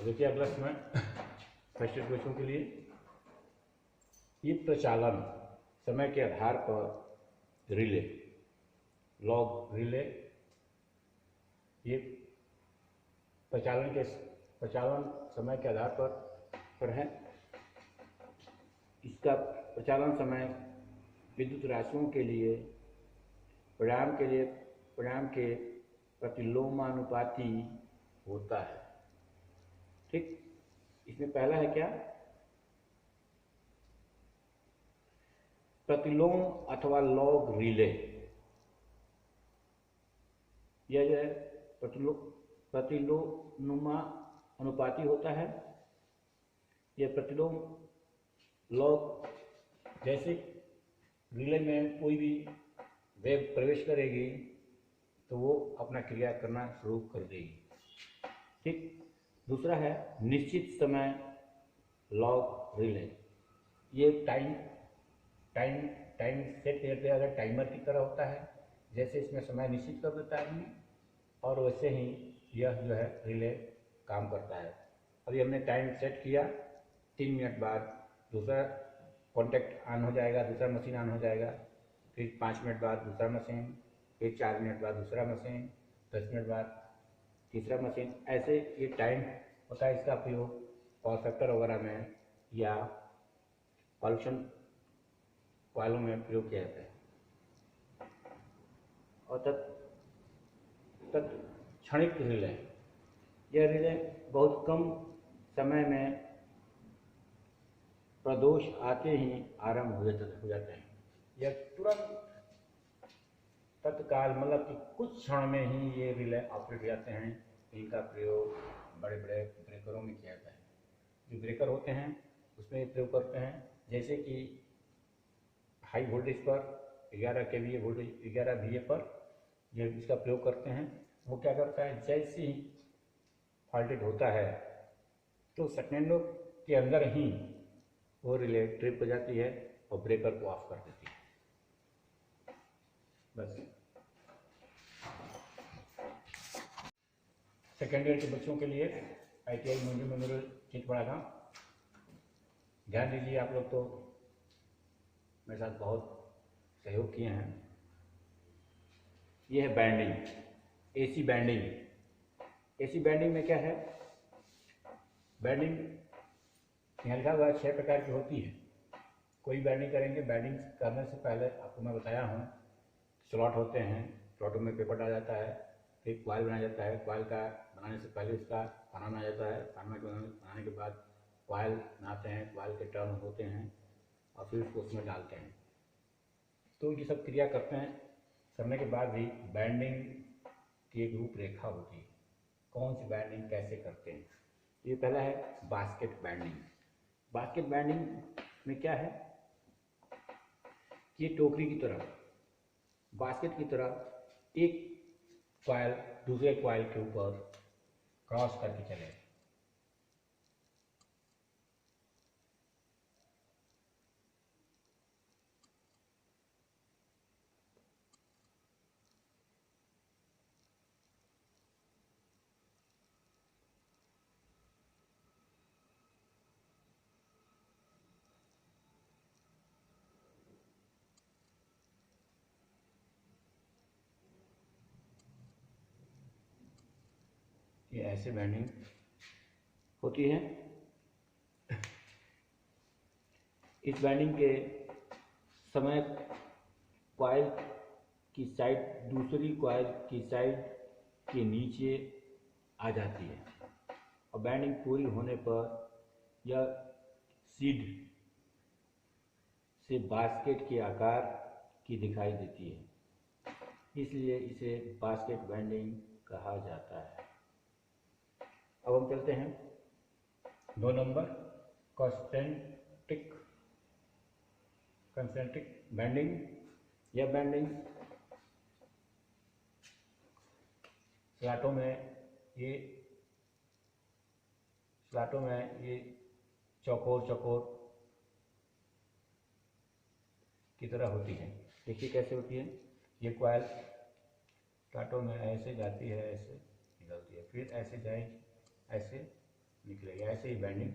अब देखिए अगला समय फर्स्ट ईयर बच्चों के लिए ये प्रचालन समय के आधार पर रिले लॉग रिले ये प्रचालन समय के आधार पर है। इसका प्रचालन समय विद्युत राशियों के लिए परिणाम के प्रतिलोमानुपाती होता है। ठीक, इसमें पहला है क्या, प्रतिलोम अथवा लॉग रिले। यह जो है प्रतिलोमा अनुपाती होता है। यह प्रतिलोम लॉग, जैसे रिले में कोई भी वेव प्रवेश करेगी तो वो अपना क्रिया करना शुरू कर देगी। ठीक, दूसरा है निश्चित समय लॉग रिले। ये टाइम सेट करते अगर टाइमर की तरह होता है, जैसे इसमें समय निश्चित कर देता है और वैसे ही यह जो है रिले काम करता है। अभी हमने टाइम सेट किया, 3 मिनट बाद दूसरा कॉन्टैक्ट ऑन हो जाएगा, दूसरा मशीन ऑन हो जाएगा, फिर 5 मिनट बाद दूसरा मशीन, फिर 4 मिनट बाद दूसरा मशीन, 10 मिनट बाद तीसरा मशीन। ऐसे ये टाइम होता है। इसका प्रयोग पावर फैक्टर वगैरह में या पॉल्यूशन कॉइलों में प्रयोग किया जाता है। और क्षणिक रिले, यह रिले बहुत कम समय में प्रदोष आते ही आरंभ हो जाते हैं। यह तुरंत तत्काल मतलब कि कुछ क्षण में ही ये रिले ऑपरेट हो जाते हैं। इनका प्रयोग बड़े बड़े ब्रेकरों में किया जाता है। जो ब्रेकर होते हैं उसमें ये प्रयोग करते हैं, जैसे कि हाई वोल्टेज पर 11 kVA वोल्टेज 11 VA पर ये इसका प्रयोग करते हैं। वो क्या करता है, जैसे ही फॉल्टेड होता है तो सेकेंडों के अंदर ही वो रिले ट्रिप हो जाती है और ब्रेकर को ऑफ कर देती है। बस। सेकेंड ईयर के बच्चों के लिए ITI मॉड्यूल मेमोरियल चीज पढ़ा था। ध्यान दीजिए, आप लोग तो मेरे साथ बहुत सहयोग किए हैं। ये है banding, AC banding. AC banding में क्या है, बैंडिंग यहाँ लिखा हुआ 6 प्रकार की होती है। कोई बैंडिंग करेंगे, बैंडिंग करने से पहले आपको मैं बताया हूँ स्लॉट होते हैं, स्लॉटों में पेपर डाला जाता है, फिर कॉइल बनाया जाता है, कॉइल का बनाने से पहले उसका खाना बनाया जाता है, खाना बनाने के बाद कॉइल बनाते हैं, कॉइल के टर्न होते हैं और फिर उसको उसमें डालते हैं। तो ये सब क्रिया करने के बाद भी बैंडिंग की एक रूपरेखा होती है, कौन सी बैंडिंग कैसे करते हैं। ये पहला है बास्केट बैंडिंग। बास्केट बैंडिंग में क्या है, ये टोकरी की तरह, बास्केट की तरह एक कॉइल दूसरे कॉइल के ऊपर क्रॉस करके चले। ये ऐसे बैंडिंग होती है। इस बैंडिंग के समय कॉइल की साइड दूसरी कॉइल की साइड के नीचे आ जाती है और बैंडिंग पूरी होने पर यह सीड से बास्केट के आकार की दिखाई देती है, इसलिए इसे बास्केट बैंडिंग कहा जाता है। अब हम चलते हैं 2 नंबर, कंसेंट्रिक बैंडिंग। यह बैंडिंग स्लॉटों में ये चौकोर की तरह होती है। देखिए कैसे होती है, ये कॉइल स्लॉटों में ऐसे जाती है, ऐसे निकलती है, फिर ऐसे जाएगी, ऐसे निकलेगा। ऐसे ही बैंडिंग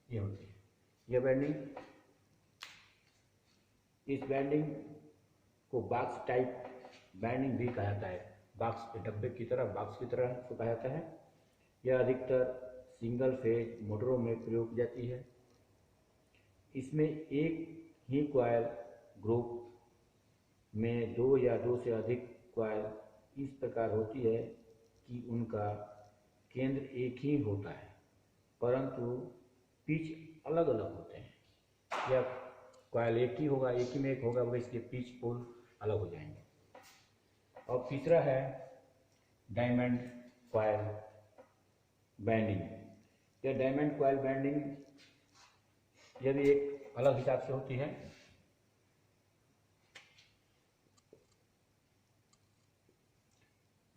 ये होती है। यह बैंडिंग, इस बैंडिंग को बॉक्स टाइप बैंडिंग भी कहा जाता है। बॉक्स के डब्बे की तरह, बॉक्स की तरह इसको कहा जाता है। यह अधिकतर सिंगल फेज मोटरों में प्रयोग की जाती है। इसमें एक ही कॉइल ग्रुप में दो या दो से अधिक कॉइल इस प्रकार होती है कि उनका केंद्र एक ही होता है, परंतु पिच अलग अलग होते हैं। या कॉइल एक ही होगा, एक ही में एक होगा, वह इसके पिच पोल अलग हो जाएंगे। और तीसरा है डायमंड कॉइल बैंडिंग। यह डायमंड कॉइल बैंडिंग, यह भी एक अलग हिसाब से होती है।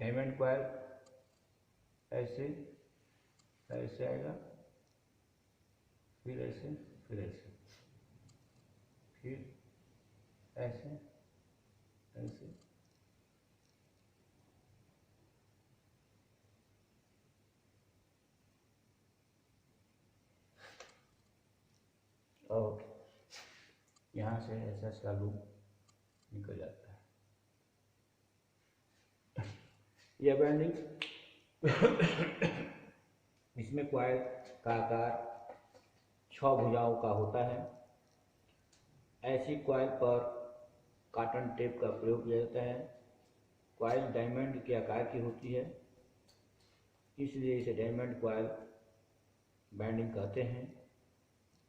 डायमंड कॉइल ऐसे ऐसे आएगा, फिर ऐसे, फिर ऐसे, फिर ऐसे ऐसे, और यहाँ से ऐसा इसका लूप निकल जाता है। यह बैंडिंग इसमें कॉइल का आकार 6 भुजाओं का होता है। ऐसी कॉइल पर कॉटन टेप का प्रयोग किया जाता है। कॉइल डायमंड के आकार की होती है, इसलिए इसे डायमंड कॉइल बैंडिंग कहते हैं।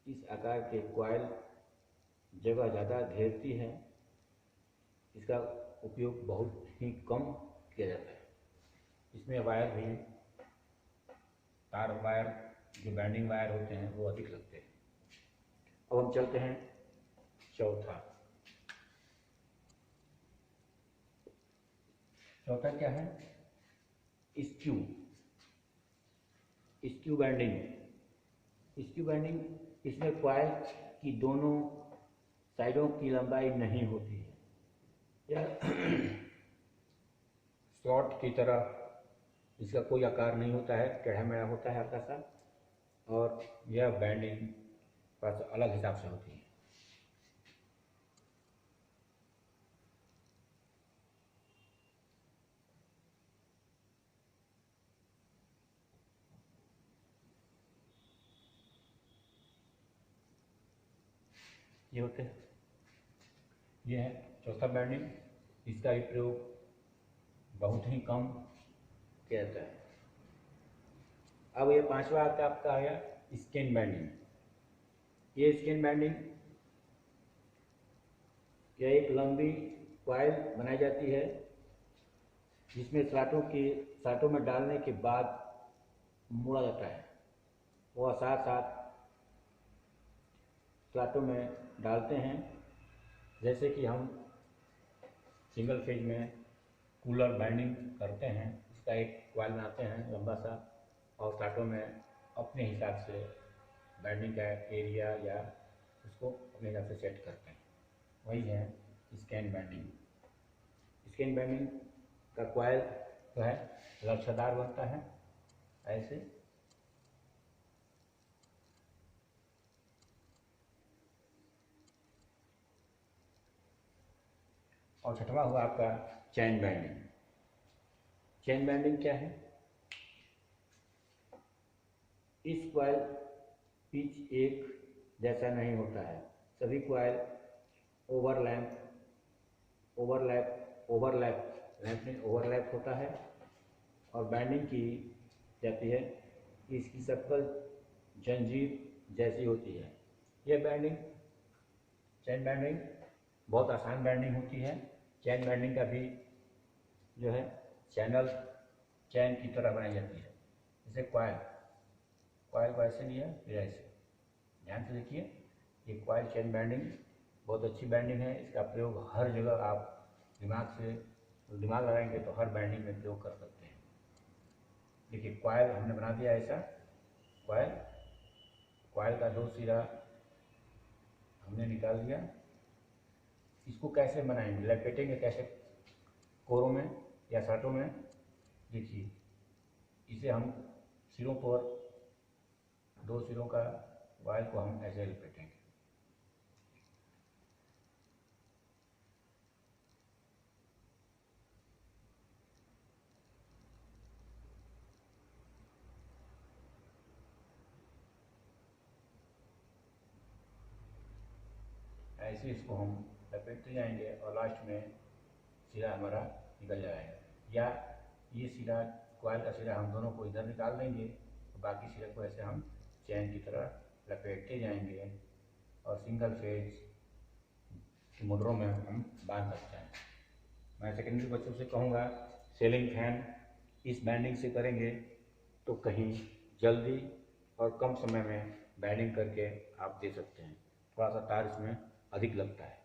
इस आकार के कॉइल जगह ज़्यादा घेरती है। इसका उपयोग बहुत ही कम किया जाता है। इसमें वायर भी, तार वायर, जो बैंडिंग वायर होते हैं वो अधिक लगते हैं। अब हम चलते हैं चौथा क्या है? Skew. Skew banding. Skew banding, इसमें कॉइल की दोनों साइडों की लंबाई नहीं होती है। यह स्लॉट की तरह, इसका कोई आकार नहीं होता है, टेढ़ा मेढ़ा होता है हल्का सा, और यह बैंडिंग बस अलग हिसाब से होती है। ये होते हैं, ये है चौथा बैंडिंग। इसका भी प्रयोग बहुत ही कम किया जाता है। अब ये पांचवा आता है आपका आ गया स्केन बैंडिंग। ये स्केन बैंडिंग, यह एक लंबी कॉइल बनाई जाती है जिसमें स्लॉटों में डालने के बाद मोड़ा जाता है। वह साथ साथ स्लॉटों में डालते हैं। जैसे कि हम सिंगल फेज में कूलर बैंडिंग करते हैं, इसका एक कॉइल बनाते हैं लंबा सा, और स्लॉटों में अपने हिसाब से बैंडिंग का एरिया या उसको अपने हिसाब से सेट करते हैं। वही है स्कैन बैंडिंग। स्कैन बैंडिंग का कॉइल जो है लच्छेदार बनता है ऐसे, और छठवां हुआ आपका चैन बैंडिंग। चैन बैंडिंग क्या है? इस कॉइल पिच एक जैसा नहीं होता है। सभी कॉइल ओवरलैप होता है और बैंडिंग की जाती है। इसकी शक्ल जंजीर जैसी होती है। यह बैंडिंग, चैन बैंडिंग बहुत आसान बैंडिंग होती है। चैन बैंडिंग का भी जो है चैनल चैन की तरह बनाई जाती है। जैसे कॉइल को ऐसे लिया, फिर ऐसे, ध्यान से देखिए। ये कॉइल चैन बैंडिंग बहुत अच्छी बैंडिंग है। इसका प्रयोग हर जगह आप दिमाग लगाएंगे तो हर बैंडिंग में प्रयोग कर सकते हैं। देखिए कॉइल हमने बना दिया ऐसा, कॉइल का दो सिरा हमने निकाल दिया। इसको कैसे बनाएंगे, लपेटेंगे कैसे कोरों में या साटों में? देखिए इसे हम सिरों पर दो सिरों का वायर को हम ऐसे लपेटेंगे। ऐसे इसको हम लपेटते जाएंगे और लास्ट में सिरा हमारा निकल जाएगा। या ये सिरा, कॉइल का सिरा हम दोनों को इधर निकाल देंगे, तो बाकी सिरे को ऐसे हम चैन की तरह लपेटते जाएंगे और सिंगल फेज मोटरों में हम बांध सकते हैं। मैं सेकेंडरी बच्चों से कहूँगा, सीलिंग फैन इस बैंडिंग से करेंगे तो कहीं जल्दी और कम समय में बैंडिंग करके आप दे सकते हैं। थोड़ा सा तार इसमें अधिक लगता है।